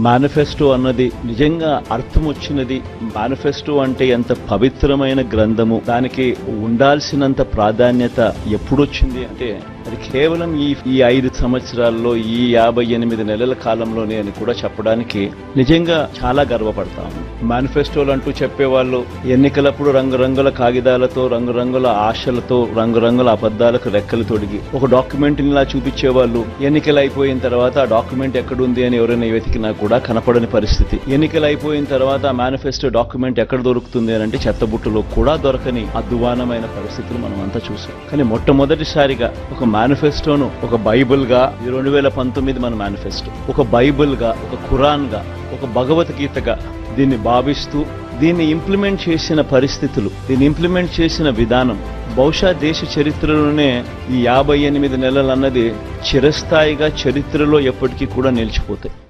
Manifesto అన్నది నిజంగా అర్థం వచ్చినది. మేనిఫెస్టో అంటే ఎంత పవిత్రమైన గ్రంథము, దానికి ఉండాల్సినంత ప్రాధాన్యత ఎప్పుడొచ్చింది అంటే అది కేవలం ఈ 5 సంవత్సరాల్లో, ఈ 58 నెలల కాలంలోనే అని కూడా చెప్పడానికి నిజంగా చాలా గర్వపడతాము. మేనిఫెస్టోలు అంటూ చెప్పేవాళ్ళు ఎన్నికలప్పుడు రంగురంగుల కాగితాలతో, రంగురంగుల ఆశలతో, రంగురంగుల అబద్ధాలకు రెక్కలు తొడిగి ఒక డాక్యుమెంట్ లా చూపించేవాళ్ళు. ఎన్నికలు అయిపోయిన తర్వాత ఆ డాక్యుమెంట్ ఎక్కడుంది అని ఎవరైనా వెతికినా కూడా కనపడని పరిస్థితి. ఎన్నికలు అయిపోయిన తర్వాత ఆ మేనిఫెస్టో డాక్యుమెంట్ ఎక్కడ దొరుకుతుంది అని అంటే చెత్తబుట్టలో కూడా దొరకని అద్వానమైన పరిస్థితులు మనం అంతా చూసాం. కానీ మొట్టమొదటిసారిగా ఒక మేనిఫెస్టోను ఒక బైబిల్ గా, 2019 మన మేనిఫెస్టో ఒక బైబిల్ గా, ఒక ఖురాన్ గా, ఒక భగవద్గీతగా దీన్ని భావిస్తూ దీన్ని ఇంప్లిమెంట్ చేసిన పరిస్థితులు, దీన్ని ఇంప్లిమెంట్ చేసిన విధానం బహుశా దేశ చరిత్రలోనే ఈ 58 నెలలు అన్నది చిరస్థాయిగా చరిత్రలో ఎప్పటికీ కూడా నిలిచిపోతాయి.